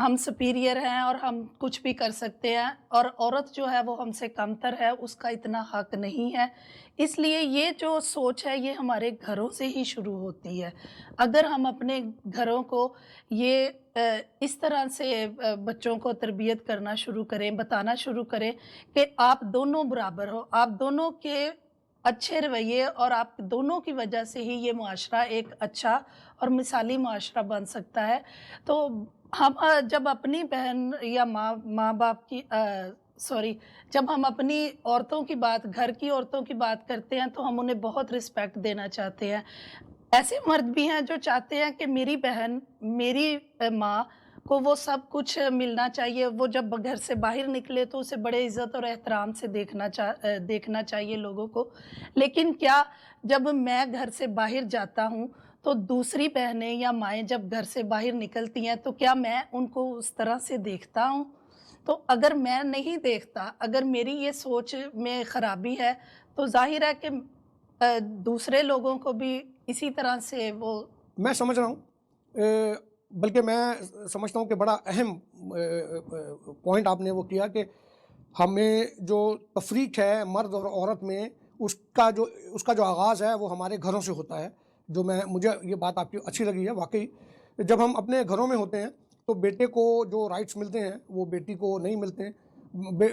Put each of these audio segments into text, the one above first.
ہم سپیریئر ہیں اور ہم کچھ بھی کر سکتے ہیں، اور عورت جو ہے وہ ہم سے کمتر ہے، اس کا اتنا حق نہیں ہے۔ اس لیے یہ جو سوچ ہے یہ ہمارے گھروں سے ہی شروع ہوتی ہے۔ اگر ہم اپنے گھروں کو یہ اس طرح سے بچوں کو تربیت کرنا شروع کریں، بتانا شروع کریں کہ آپ دونوں برابر ہو، آپ دونوں کے اچھے رویے اور آپ دونوں کی وجہ سے ہی یہ معاشرہ ایک اچھا اور مثالی معاشرہ بن سکتا ہے۔ تو ہم جب اپنی بہن یا ماں باپ کی جب ہم اپنی عورتوں کی بات، گھر کی عورتوں کی بات کرتے ہیں تو ہم انہیں بہت رسپیکٹ دینا چاہتے ہیں۔ ایسے مرد بھی ہیں جو چاہتے ہیں کہ میری بہن، میری ماں کو وہ سب کچھ ملنا چاہیے، وہ جب گھر سے باہر نکلے تو اسے بڑے عزت اور احترام سے دیکھنا چاہیے لوگوں کو۔ لیکن کیا جب میں گھر سے باہر جاتا ہوں تو دوسری بہنیں یا مائیں جب گھر سے باہر نکلتی ہیں تو کیا میں ان کو اس طرح سے دیکھتا ہوں؟ تو اگر میں نہیں دیکھتا، اگر میری یہ سوچ میں خرابی ہے تو ظاہر ہے کہ دوسرے لوگوں کو بھی اسی طرح سے وہ میں سمجھ رہا ہوں، بلکہ میں سمجھتا ہوں کہ بڑا اہم پوائنٹ آپ نے وہ کیا کہ ہمیں جو تفریق ہے مرد اور عورت میں، اس کا جو آغاز ہے وہ ہمارے گھروں سے ہوتا ہے۔ مجھے یہ بات آپ کی اچھی لگی ہے۔ واقعی جب ہم اپنے گھروں میں ہوتے ہیں تو بیٹے کو جو رائٹس ملتے ہیں وہ بیٹی کو نہیں ملتے ہیں۔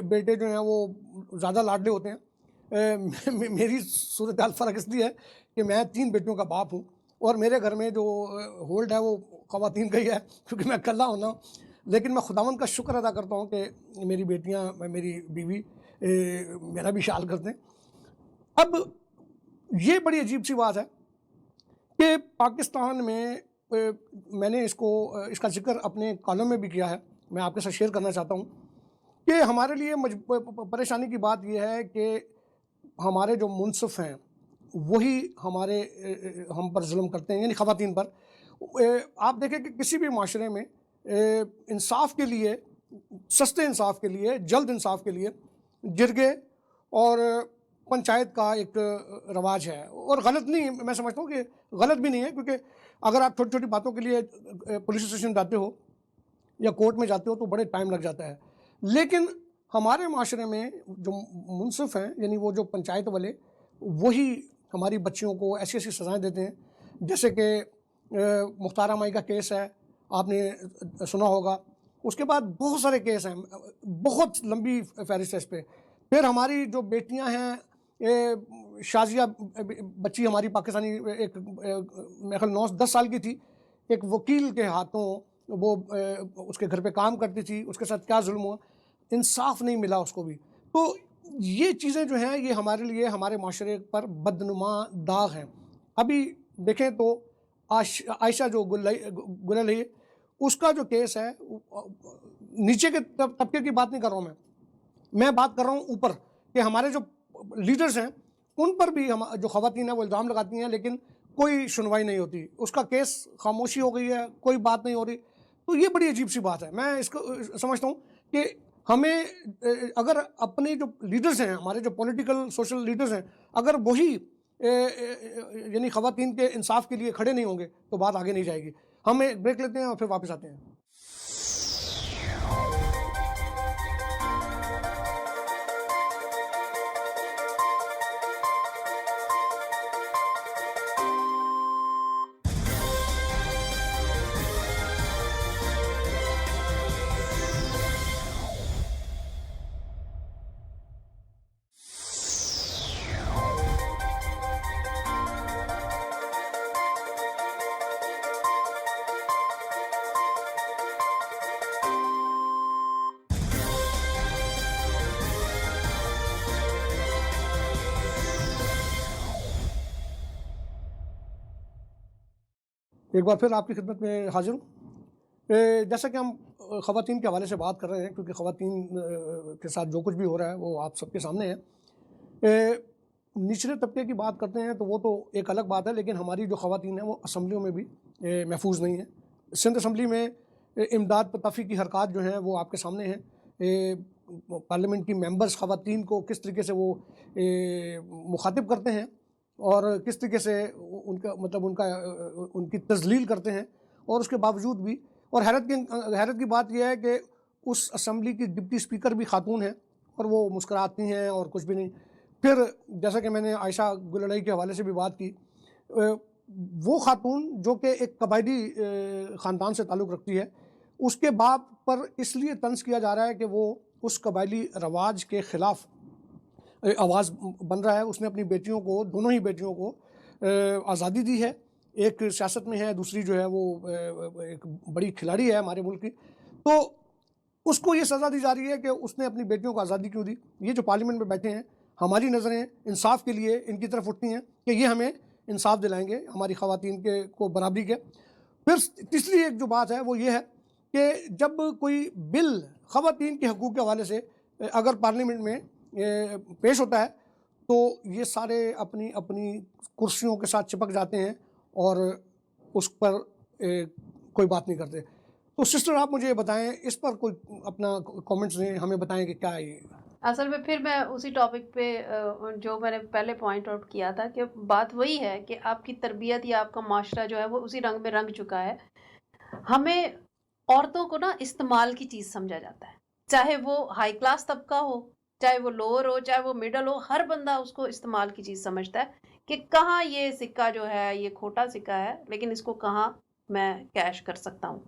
بیٹے جو ہیں وہ زیادہ لاڈلے ہوتے ہیں۔ میری صورتحال فرق اس لیے ہے کہ میں 3 بیٹیوں کا باپ ہوں، اور میرے گھر میں جو ہولڈ ہے وہ خواتین کا ہی ہے، کیونکہ میں اکیلا ہونا ہوں۔ لیکن میں خداوند کا شکر ادا کرتا ہوں کہ میری بیٹیاں، میری بیوی میرا بھی خیال کرتے ہیں۔ اب یہ بڑی عجیب سی بات ہے کہ پاکستان میں نے اس کا ذکر اپنے کالم میں بھی کیا ہے، میں آپ کے ساتھ شیئر کرنا چاہتا ہوں کہ ہمارے لیے پریشانی کی بات یہ ہے کہ ہمارے جو منصف ہیں وہی ہم پر ظلم کرتے ہیں، یعنی خواتین پر۔ آپ دیکھیں کہ کسی بھی معاشرے میں انصاف کے لیے، سستے انصاف کے لیے، جلد انصاف کے لیے جرگے اور پنچایت کا ایک رواج ہے، اور غلط نہیں، میں سمجھتا ہوں کہ غلط بھی نہیں ہے، کیونکہ اگر آپ چھوٹی چھوٹی باتوں کے لیے پولیس اسٹیشن جاتے ہو یا کورٹ میں جاتے ہو تو بڑے ٹائم لگ جاتا ہے۔ لیکن ہمارے معاشرے میں جو منصف ہیں، یعنی وہ جو پنچایت والے، وہی ہماری بچیوں کو ایسی ایسی سزائیں دیتے ہیں، جیسے کہ مختارہ مائی کا کیس ہے، آپ نے سنا ہوگا۔ اس کے بعد بہت سارے کیس ہیں، بہت لمبی فہرست ہے اس پہ۔ پھر ہماری جو بیٹیاں ہیں، شازیہ بچی ہماری پاکستانی، ایک میرے خیال 9-10 سال کی تھی، ایک وکیل کے ہاتھوں وہ اس کے گھر پہ کام کرتی تھی، اس کے ساتھ کیا ظلم ہوا، انصاف نہیں ملا اس کو بھی۔ تو یہ چیزیں جو ہیں یہ ہمارے لیے، ہمارے معاشرے پر بدنما داغ ہیں۔ ابھی دیکھیں تو عائشہ جو گلل ہے، اس کا جو کیس ہے، نیچے کے طبقے کی بات نہیں کر رہا ہوں میں بات کر رہا ہوں اوپر، کہ ہمارے جو لیڈرز ہیں ان پر بھی جو خواتین ہیں وہ الزام لگاتی ہیں، لیکن کوئی سنوائی نہیں ہوتی، اس کا کیس خاموشی ہو گئی ہے، کوئی بات نہیں ہو رہی۔ تو یہ بڑی عجیب سی بات ہے۔ میں اس کو سمجھتا ہوں کہ ہمیں اگر اپنے جو لیڈرز ہیں، ہمارے جو پولیٹیکل سوشل لیڈرز ہیں، اگر وہی یعنی خواتین کے انصاف کے لیے کھڑے نہیں ہوں گے تو بات آگے نہیں جائے گی۔ ہم ایک بریک لیتے ہیں اور پھر واپس آتے ہیں۔ ایک بار پھر آپ کی خدمت میں حاضر ہوں۔ جیسا کہ ہم خواتین کے حوالے سے بات کر رہے ہیں، کیونکہ خواتین کے ساتھ جو کچھ بھی ہو رہا ہے وہ آپ سب کے سامنے ہے۔ نچلے طبقے کی بات کرتے ہیں تو وہ تو ایک الگ بات ہے، لیکن ہماری جو خواتین ہیں وہ اسمبلیوں میں بھی محفوظ نہیں ہیں۔ سندھ اسمبلی میں امداد پتافی کی حرکات جو ہیں وہ آپ کے سامنے ہیں۔ پارلیمنٹ کی ممبرز خواتین کو کس طریقے سے وہ مخاطب کرتے ہیں اور کس طریقے سے ان کی تذلیل کرتے ہیں، اور اس کے باوجود بھی اور حیرت کی بات یہ ہے کہ اس اسمبلی کی ڈپٹی اسپیکر بھی خاتون ہیں اور وہ مسکراتی ہیں اور کچھ بھی نہیں. پھر جیسا کہ میں نے عائشہ گلڑائی کے حوالے سے بھی بات کی, وہ خاتون جو کہ ایک قبائلی خاندان سے تعلق رکھتی ہے, اس کے باپ پر اس لیے طنز کیا جا رہا ہے کہ وہ اس قبائلی رواج کے خلاف آواز بن رہا ہے. اس نے اپنی بیٹیوں کو, دونوں ہی بیٹیوں کو آزادی دی ہے. ایک سیاست میں ہے, دوسری جو ہے وہ ایک بڑی کھلاڑی ہے ہمارے ملک کی. تو اس کو یہ سزا دی جا رہی ہے کہ اس نے اپنی بیٹیوں کو آزادی کیوں دی. یہ جو پارلیمنٹ میں بیٹھے ہیں, ہماری نظریں انصاف کے لیے ان کی طرف اٹھتی ہیں کہ یہ ہمیں انصاف دلائیں گے ہماری خواتین کے کو برابری کے. پھر تیسری ایک جو بات ہے وہ یہ ہے کہ جب کوئی بل خواتین کے حقوق کے حوالے سے اگر پارلیمنٹ میں پیش ہوتا ہے تو یہ سارے اپنی اپنی کرسیوں کے ساتھ چپک جاتے ہیں اور اس پر کوئی بات نہیں کرتے. تو سسٹر آپ مجھے یہ بتائیں, اس پر کوئی اپنا کامنٹس دیں, ہمیں بتائیں کہ کیا ہے یہ. اصل میں پھر میں اسی ٹاپک پہ جو میں نے پہلے پوائنٹ آؤٹ کیا تھا کہ بات وہی ہے کہ آپ کی تربیت یا آپ کا معاشرہ جو ہے وہ اسی رنگ میں رنگ چکا ہے. ہمیں عورتوں کو نا استعمال کی چیز سمجھا جاتا ہے, چاہے وہ ہائی کلاس طبقہ ہو, چاہے وہ لوور ہو, چاہے وہ مڈل ہو, ہر بندہ اس کو استعمال کی چیز سمجھتا ہے کہ کہاں یہ سکہ جو ہے یہ کھوٹا سکہ ہے, لیکن اس کو کہاں میں کیش کر سکتا ہوں.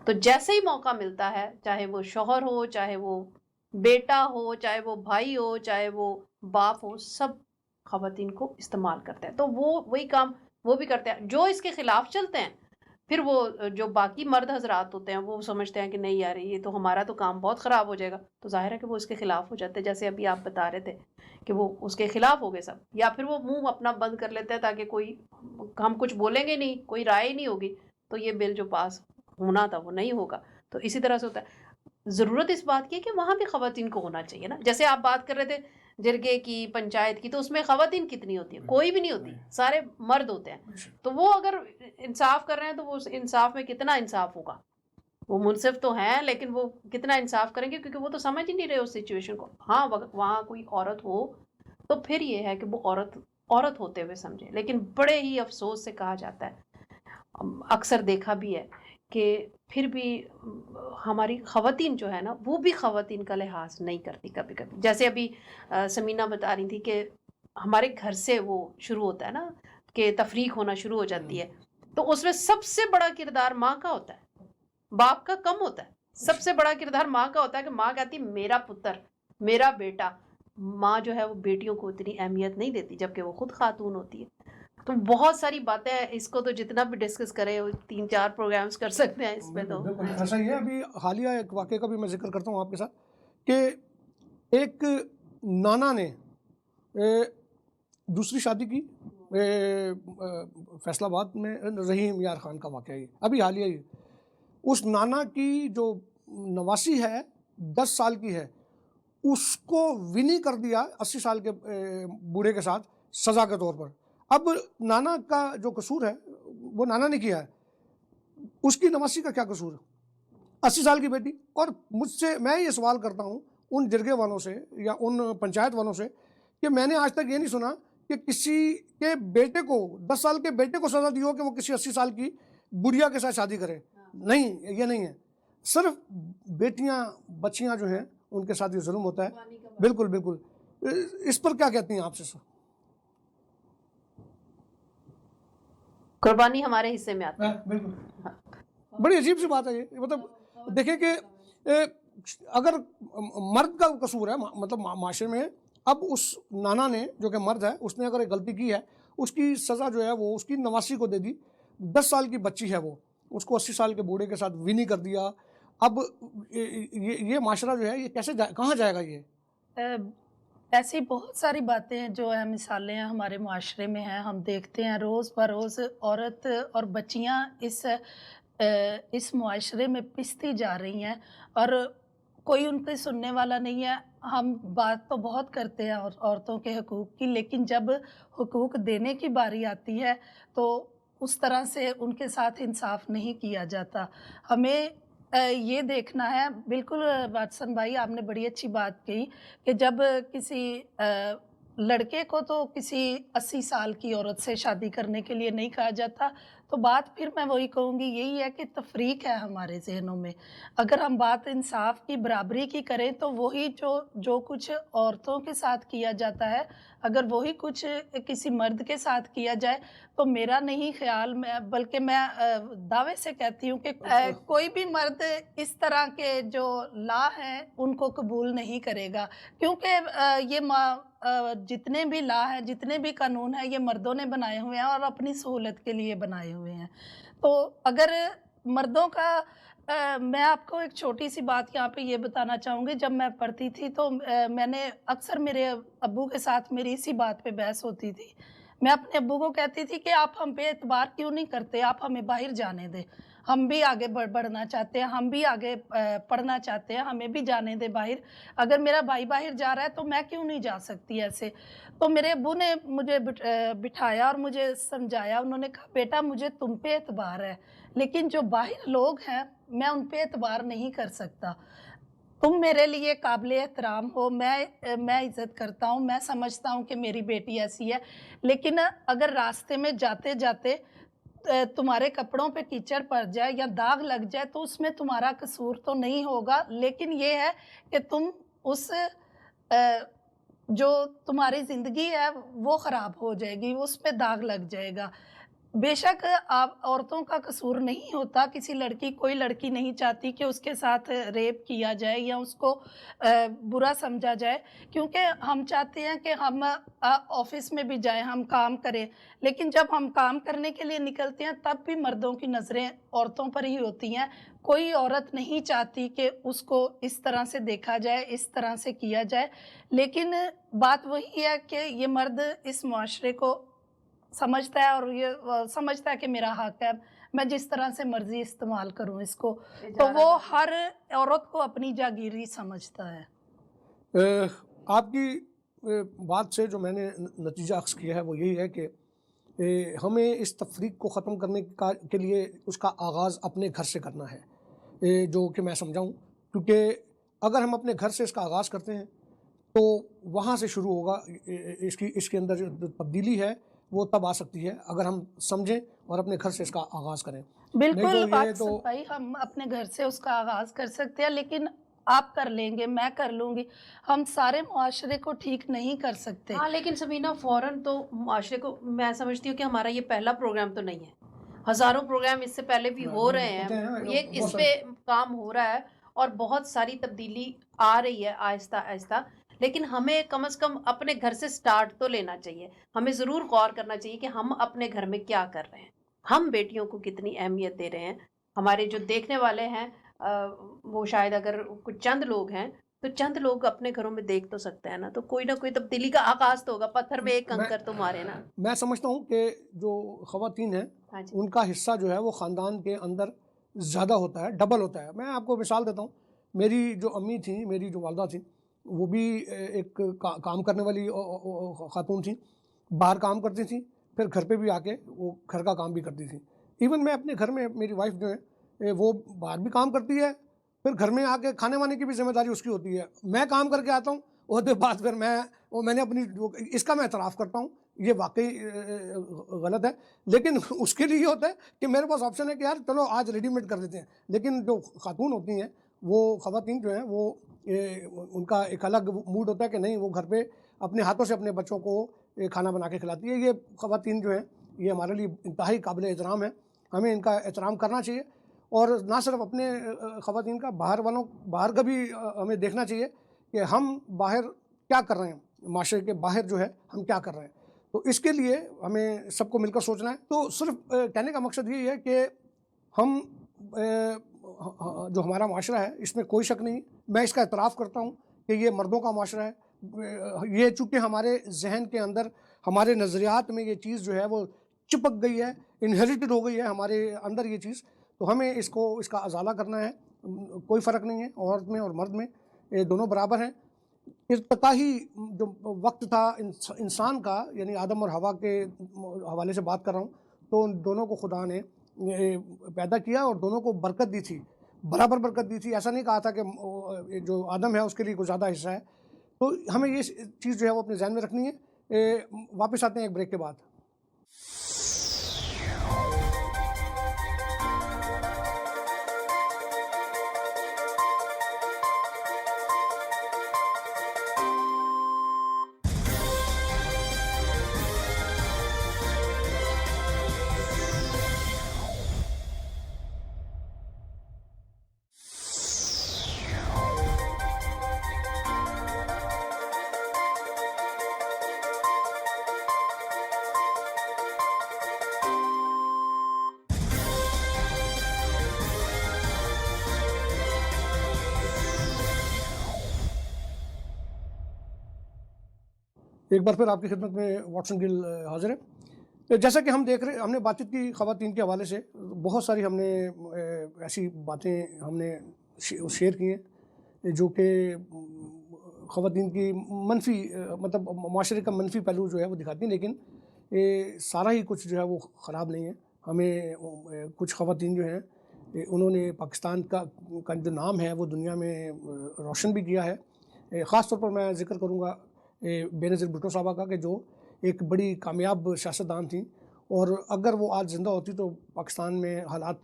تو جیسے ہی موقع ملتا ہے, چاہے وہ شوہر ہو, چاہے وہ بیٹا ہو, چاہے وہ بھائی ہو, چاہے وہ باپ ہو, سب خواتین کو استعمال کرتے ہیں. تو وہ وہی کام وہ بھی کرتے ہیں. جو اس کے خلاف چلتے ہیں, پھر وہ جو باقی مرد حضرات ہوتے ہیں وہ سمجھتے ہیں کہ نہیں یار یہ تو ہمارا تو کام بہت خراب ہو جائے گا, تو ظاہر ہے کہ وہ اس کے خلاف ہو جاتے ہیں. جیسے ابھی آپ بتا رہے تھے کہ وہ اس کے خلاف ہو گئے سب, یا پھر وہ منہ اپنا بند کر لیتے ہیں تاکہ کوئی, ہم کچھ بولیں گے نہیں, کوئی رائے نہیں ہوگی, تو یہ بل جو پاس ہونا تھا وہ نہیں ہوگا. تو اسی طرح سے ہوتا ہے. ضرورت اس بات کی ہے کہ وہاں بھی خواتین کو ہونا چاہیے نا. جیسے آپ بات کر رہے تھے جرگے کی, پنچایت کی, تو اس میں خواتین کتنی ہوتی ہیں؟ کوئی بھی نہیں ہوتی, سارے مرد ہوتے ہیں. تو وہ اگر انصاف کر رہے ہیں تو وہ انصاف میں کتنا انصاف ہوگا؟ وہ منصف تو ہیں لیکن وہ کتنا انصاف کریں گے, کیونکہ وہ تو سمجھ ہی نہیں رہے اس سچویشن کو. ہاں وہاں کوئی عورت ہو تو پھر یہ ہے کہ وہ عورت ہوتے ہوئے سمجھے. لیکن بڑے ہی افسوس سے کہا جاتا ہے, اکثر دیکھا بھی ہے کہ پھر بھی ہماری خواتین جو ہے نا وہ بھی خواتین کا لحاظ نہیں کرتی کبھی کبھی. جیسے ابھی سمینہ بتا رہی تھی کہ ہمارے گھر سے وہ شروع ہوتا ہے نا کہ تفریق ہونا شروع ہو جاتی ہے, تو اس میں سب سے بڑا کردار ماں کا ہوتا ہے, باپ کا کم ہوتا ہے. سب سے بڑا کردار ماں کا ہوتا ہے کہ ماں کہتی میرا پتر, میرا بیٹا. ماں جو ہے وہ بیٹیوں کو اتنی اہمیت نہیں دیتی جبکہ وہ خود خاتون ہوتی ہے. تو بہت ساری باتیں ہیں, اس کو تو جتنا بھی ڈسکس کریں 3-4 پروگرامز کر سکتے ہیں اس پہ. تو ایسا ہی ہے. ابھی حالیہ ایک واقعے کا بھی میں ذکر کرتا ہوں آپ کے ساتھ کہ ایک نانا نے دوسری شادی کی, فیصل آباد میں رحیم یار خان کا واقعہ ہے ابھی حالیہ ہی. اس نانا کی جو نواسی ہے 10 سال کی ہے, اس کو ونی کر دیا 80 سال کے بوڑھے کے ساتھ سزا کے طور پر. اب نانا کا جو قصور ہے وہ نانا نے کیا ہے, اس کی نواسی کا کیا قصور ہے؟ 80 سال کی بیٹی. اور مجھ سے, میں یہ سوال کرتا ہوں ان جرگے والوں سے یا ان پنچایت والوں سے کہ میں نے آج تک یہ نہیں سنا کہ کسی کے بیٹے کو 10 سال کے بیٹے کو سزا دی ہو کہ وہ کسی 80 سال کی بڑھیا کے ساتھ شادی کرے. نہیں, یہ نہیں ہے. صرف بیٹیاں بچیاں جو ہیں ان کے ساتھ یہ ظلم ہوتا ہے. بالکل بالکل. اس پر کیا کہتی ہیں آپ سے سر؟ قربانی ہمارے حصے میں آتی ہے. بالکل بڑی عجیب سی بات ہے یہ. مطلب دیکھیں کہ اگر مرد کا قصور ہے مطلب معاشرے میں, اب اس نانا نے جو کہ مرد ہے اس نے اگر ایک غلطی کی ہے, اس کی سزا جو ہے وہ اس کی نواسی کو دے دی. 10 سال کی بچی ہے وہ, اس کو 80 سال کے بوڑھے کے ساتھ ونی کر دیا. اب یہ معاشرہ جو ہے یہ کیسے کہاں جائے گا؟ یہ ایسی بہت ساری باتیں ہیں جو ہیں, مثالیں ہیں ہمارے معاشرے میں ہیں. ہم دیکھتے ہیں روز بروز عورت اور بچیاں اس معاشرے میں پستی جا رہی ہیں اور کوئی ان پہ سننے والا نہیں ہے. ہم بات تو بہت کرتے ہیں عورتوں کے حقوق کی, لیکن جب حقوق دینے کی باری آتی ہے تو اس طرح سے ان کے ساتھ انصاف نہیں کیا جاتا. ہمیں یہ دیکھنا ہے. بالکل واٹسن بھائی آپ نے بڑی اچھی بات کہی کہ جب کسی لڑکے کو تو کسی 80 سال کی عورت سے شادی کرنے کے لیے نہیں کہا جاتا, تو بات پھر میں وہی کہوں گی یہی ہے کہ تفریق ہے ہمارے ذہنوں میں. اگر ہم بات انصاف کی برابری کی کریں تو وہی جو کچھ عورتوں کے ساتھ کیا جاتا ہے اگر وہی کچھ کسی مرد کے ساتھ کیا جائے تو میرا نہیں خیال میں بلکہ میں دعوے سے کہتی ہوں کہ کوئی بھی مرد اس طرح کے جو لا ہیں ان کو قبول نہیں کرے گا کیونکہ یہ جتنے بھی لا ہیں جتنے بھی قانون ہیں یہ مردوں نے بنائے ہوئے ہیں اور اپنی سہولت کے لیے بنائے ہوئے ہیں. تو اگر مردوں کا میں آپ کو ایک چھوٹی سی بات یہاں پہ یہ بتانا چاہوں گی. جب میں پڑھتی تھی تو میں نے اکثر میرے ابو کے ساتھ میری اسی بات پہ بحث ہوتی تھی. میں اپنے ابو کو کہتی تھی کہ آپ ہم پہ اعتبار کیوں نہیں کرتے, آپ ہمیں باہر جانے دیں, ہم بھی آگے بڑھنا چاہتے ہیں, ہم بھی آگے پڑھنا چاہتے ہیں, ہمیں بھی جانے دیں باہر. اگر میرا بھائی باہر جا رہا ہے تو میں کیوں نہیں جا سکتی ایسے. تو میرے ابو نے مجھے بٹھایا اور مجھے سمجھایا. انہوں نے کہا بیٹا مجھے تم پہ اعتبار ہے لیکن جو باہر لوگ ہیں میں ان پہ اعتبار نہیں کر سکتا. تم میرے لیے قابل احترام ہو, میں عزت کرتا ہوں, میں سمجھتا ہوں کہ میری بیٹی ایسی ہے, لیکن اگر راستے میں جاتے جاتے تمہارے کپڑوں پہ کیچڑ پڑ جائے یا داغ لگ جائے تو اس میں تمہارا قصور تو نہیں ہوگا, لیکن یہ ہے کہ تم اس جو تمہاری زندگی ہے وہ خراب ہو جائے گی, اس پہ داغ لگ جائے گا. بے شک آپ عورتوں کا قصور نہیں ہوتا, کوئی لڑکی نہیں چاہتی کہ اس کے ساتھ ریپ کیا جائے یا اس کو برا سمجھا جائے, کیونکہ ہم چاہتے ہیں کہ ہم آفس میں بھی جائیں, ہم کام کریں, لیکن جب ہم کام کرنے کے لیے نکلتے ہیں تب بھی مردوں کی نظریں عورتوں پر ہی ہوتی ہیں. کوئی عورت نہیں چاہتی کہ اس کو اس طرح سے دیکھا جائے, اس طرح سے کیا جائے, لیکن بات وہی ہے کہ یہ مرد اس معاشرے کو سمجھتا ہے اور یہ سمجھتا ہے کہ میرا حق ہے, میں جس طرح سے مرضی استعمال کروں اس کو, تو وہ ہر عورت کو اپنی جاگیری سمجھتا ہے. آپ کی بات سے جو میں نے نتیجہ اخذ کیا ہے وہ یہی ہے کہ ہمیں اس تفریق کو ختم کرنے کے لیے اس کا آغاز اپنے گھر سے کرنا ہے, جو کہ میں سمجھاؤں, کیونکہ اگر ہم اپنے گھر سے اس کا آغاز کرتے ہیں تو وہاں سے شروع ہوگا. اس کے اندر جو تبدیلی ہے وہ تب آ سکتی ہے اگر ہم سمجھیں اور اپنے گھر سے اس کا آغاز کریں. بالکل آصف بھائی, ہم اپنے گھر سے اس کا آغاز کر سکتے ہیں, لیکن آپ کر لیں گے, میں کر لوں گی, ہم سارے معاشرے کو ٹھیک نہیں کر سکتے. ہاں لیکن سبینہ فوراً تو معاشرے کو, میں سمجھتی ہوں کہ ہمارا یہ پہلا پروگرام تو نہیں ہے, ہزاروں پروگرام اس سے پہلے بھی ہو رہے ہیں, یہ اس پہ کام ہو رہا ہے اور بہت ساری تبدیلی آ رہی ہے آہستہ آہستہ, لیکن ہمیں کم از کم اپنے گھر سے سٹارٹ تو لینا چاہیے. ہمیں ضرور غور کرنا چاہیے کہ ہم اپنے گھر میں کیا کر رہے ہیں, ہم بیٹیوں کو کتنی اہمیت دے رہے ہیں. ہمارے جو دیکھنے والے ہیں وہ شاید اگر کچھ چند لوگ ہیں تو چند لوگ اپنے گھروں میں دیکھ تو سکتے ہیں نا, تو کوئی نہ کوئی تبدیلی کا آغاز تو ہوگا, پتھر میں ایک کنکر تو مارے نا. میں سمجھتا ہوں کہ جو خواتین ہیں ان کا حصہ جو ہے وہ خاندان کے اندر زیادہ ہوتا ہے, ڈبل ہوتا ہے. میں آپ کو مثال دیتا ہوں, میری جو امی تھیں, میری جو والدہ تھیں, وہ بھی ایک کام کرنے والی خاتون تھیں, باہر کام کرتی تھیں, پھر گھر پہ بھی آ کے وہ گھر کا کام بھی کرتی تھیں. ایون میں اپنے گھر میں میری وائف جو ہے وہ باہر بھی کام کرتی ہے, پھر گھر میں آ کے کھانے وانے کی بھی ذمہ داری اس کی ہوتی ہے. میں کام کر کے آتا ہوں, اور دیر بعد پھر میں نے اپنی اس کا میں اعتراف کرتا ہوں, یہ واقعی غلط ہے, لیکن اس کے لیے یہ ہوتا ہے کہ میرے پاس آپشن ہے کہ یار چلو آج ریڈی میڈ کر دیتے ہیں. لیکن جو خاتون ہوتی ہیں, وہ خواتین جو ہیں, وہ ان کا ایک الگ موڈ ہوتا ہے کہ نہیں, وہ گھر پہ اپنے ہاتھوں سے اپنے بچوں کو کھانا بنا کے کھلاتی ہے. یہ خواتین جو ہیں یہ ہمارے لیے انتہائی قابل احترام ہے, ہمیں ان کا احترام کرنا چاہیے. اور نہ صرف اپنے خواتین کا, باہر کا بھی ہمیں دیکھنا چاہیے کہ ہم باہر کیا کر رہے ہیں, معاشرے کے باہر جو ہے ہم کیا کر رہے ہیں. تو اس کے لیے ہمیں سب کو مل کر سوچنا ہے. تو صرف کہنے کا مقصد یہ ہے کہ ہم جو ہمارا معاشرہ ہے اس میں کوئی شک نہیں, میں اس کا اعتراف کرتا ہوں کہ یہ مردوں کا معاشرہ ہے. یہ چونکہ ہمارے ذہن کے اندر, ہمارے نظریات میں یہ چیز جو ہے وہ چپک گئی ہے, انہیریٹڈ ہو گئی ہے ہمارے اندر یہ چیز, تو ہمیں اس کا ازالہ کرنا ہے. کوئی فرق نہیں ہے عورت میں اور مرد میں, یہ دونوں برابر ہیں. ارتقائی جو وقت تھا انسان کا, یعنی آدم اور حوا کے حوالے سے بات کر رہا ہوں, تو ان دونوں کو خدا نے پیدا کیا اور دونوں کو برکت دی تھی, برابر برکت دی تھی. ایسا نہیں کہا تھا کہ جو آدم ہے اس کے لیے کچھ زیادہ حصہ ہے. تو ہمیں یہ چیز جو ہے وہ اپنے ذہن میں رکھنی ہے. واپس آتے ہیں ایک بریک کے بعد. ایک بار پھر آپ کی خدمت میں واٹسن گل حاضر ہے. جیسا کہ ہم دیکھ رہے ہم نے بات چیت کی خواتین کے حوالے سے, بہت ساری ہم نے ایسی باتیں ہم نے شیئر کی ہیں جو کہ خواتین کی منفی مطلب معاشرے کا منفی پہلو جو ہے وہ دکھاتی ہیں, لیکن سارا ہی کچھ جو ہے وہ خراب نہیں ہے. ہمیں کچھ خواتین جو ہیں انہوں نے پاکستان کا جو نام ہے وہ دنیا میں روشن بھی کیا ہے. خاص طور پر میں ذکر کروں گا بینظیر بھٹو صاحبہ کا, کہ جو ایک بڑی کامیاب سیاستدان تھیں, اور اگر وہ آج زندہ ہوتی تو پاکستان میں حالات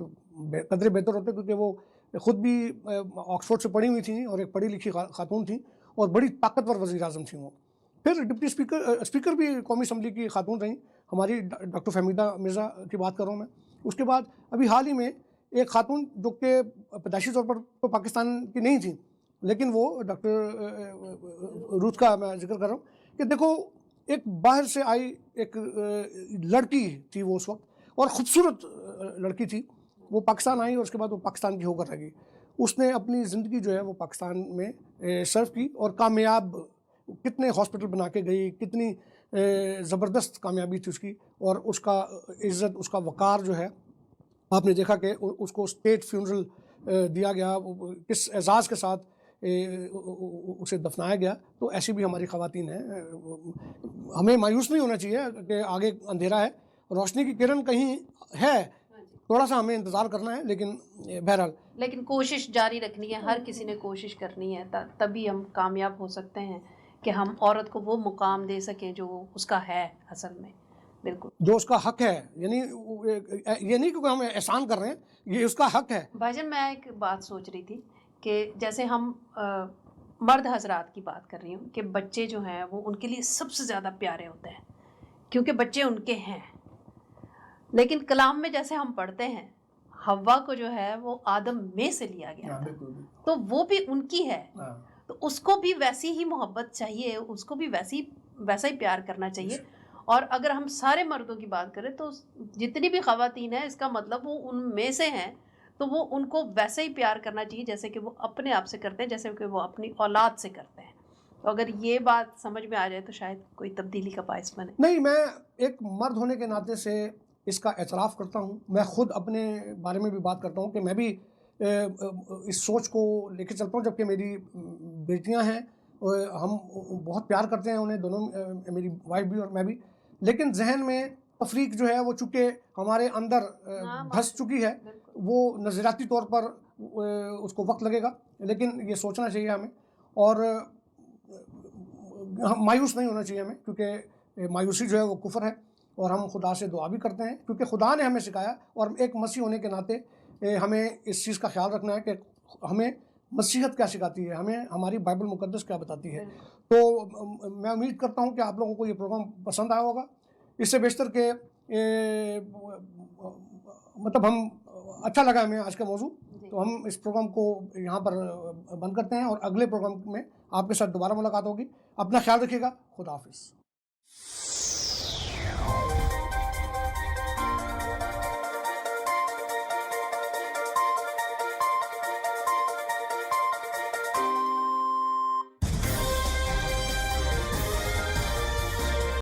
قدرے بہتر ہوتے, کیونکہ وہ خود بھی آکسفورڈ سے پڑھی ہوئی تھیں اور ایک پڑھی لکھی خاتون تھیں اور بڑی طاقتور وزیر اعظم تھیں وہ. پھر ڈپٹی اسپیکر بھی قومی اسمبلی کی خاتون رہیں, ہماری ڈاکٹر فہمیدہ مرزا کی بات کر رہا ہوں میں. اس کے بعد ابھی حال ہی میں ایک خاتون جو کہ پیدائشی طور پر تو پاکستان کی نہیں تھیں, لیکن وہ ڈاکٹر روت کا میں ذکر کر رہا ہوں, کہ دیکھو ایک باہر سے آئی ایک لڑکی تھی وہ اس وقت, اور خوبصورت لڑکی تھی. وہ پاکستان آئی اور اس کے بعد وہ پاکستان کی ہو کر رہ گئی. اس نے اپنی زندگی جو ہے وہ پاکستان میں سرو کی, اور کامیاب کتنے ہاسپٹل بنا کے گئی, کتنی زبردست کامیابی تھی اس کی, اور اس کا عزت, اس کا وقار جو ہے آپ نے دیکھا کہ اس کو اسٹیٹ فیونرل دیا گیا, کس اعزاز کے ساتھ اسے دفنایا گیا. تو ایسی بھی ہماری خواتین ہیں. ہمیں مایوس نہیں ہونا چاہیے کہ آگے اندھیرا ہے, روشنی کی کرن کہیں ہے, تھوڑا سا ہمیں انتظار کرنا ہے, لیکن بہرحال لیکن کوشش جاری رکھنی ہے, ہر کسی نے کوشش کرنی ہے, تبھی ہم کامیاب ہو سکتے ہیں کہ ہم عورت کو وہ مقام دے سکیں جو اس کا ہے اصل میں. بالکل جو اس کا حق ہے, یعنی یہ نہیں کہ ہم احسان کر رہے ہیں, یہ اس کا حق ہے. بھائی جان میں ایک بات سوچ رہی تھی کہ جیسے ہم مرد حضرات کی بات کر رہی ہوں کہ بچے جو ہیں وہ ان کے لیے سب سے زیادہ پیارے ہوتے ہیں کیونکہ بچے ان کے ہیں, لیکن کلام میں جیسے ہم پڑھتے ہیں حوا کو جو ہے وہ آدم میں سے لیا گیا تھا, تو وہ بھی ان کی ہے, تو اس کو بھی ویسی ہی محبت چاہیے, اس کو بھی ویسا ہی پیار کرنا چاہیے. اور اگر ہم سارے مردوں کی بات کریں تو جتنی بھی خواتین ہیں اس کا مطلب وہ ان میں سے ہیں, تو وہ ان کو ویسے ہی پیار کرنا چاہیے جیسے کہ وہ اپنے آپ سے کرتے ہیں, جیسے کہ وہ اپنی اولاد سے کرتے ہیں. تو اگر یہ بات سمجھ میں آ جائے تو شاید کوئی تبدیلی کا باعث بنے. نہیں, میں ایک مرد ہونے کے ناطے سے اس کا اعتراف کرتا ہوں. میں خود اپنے بارے میں بھی بات کرتا ہوں کہ میں بھی اس سوچ کو لے کے چلتا ہوں, جبکہ میری بیٹیاں ہیں, ہم بہت پیار کرتے ہیں انہیں دونوں, میری وائف بھی اور میں بھی, لیکن ذہن میں تفریق جو ہے وہ چونکہ ہمارے اندر دھس چکی ہے, وہ نظریاتی طور پر اس کو وقت لگے گا, لیکن یہ سوچنا چاہیے ہمیں, اور مایوس نہیں ہونا چاہیے ہمیں, کیونکہ مایوسی جو ہے وہ کفر ہے. اور ہم خدا سے دعا بھی کرتے ہیں کیونکہ خدا نے ہمیں سکھایا, اور ایک مسیح ہونے کے ناطے ہمیں اس چیز کا خیال رکھنا ہے کہ ہمیں مسیحت کیا سکھاتی ہے, ہمیں ہماری بائبل مقدس کیا بتاتی ہے. تو میں امید کرتا ہوں کہ آپ لوگوں کو یہ پروگرام پسند آیا ہوگا. اس سے بیشتر کہ مطلب ہم اچھا لگا ہمیں آج کا موضوع, تو ہم اس پروگرام کو یہاں پر بند کرتے ہیں, اور اگلے پروگرام میں آپ کے ساتھ دوبارہ ملاقات ہوگی. اپنا خیال رکھیے گا. خدا حافظ.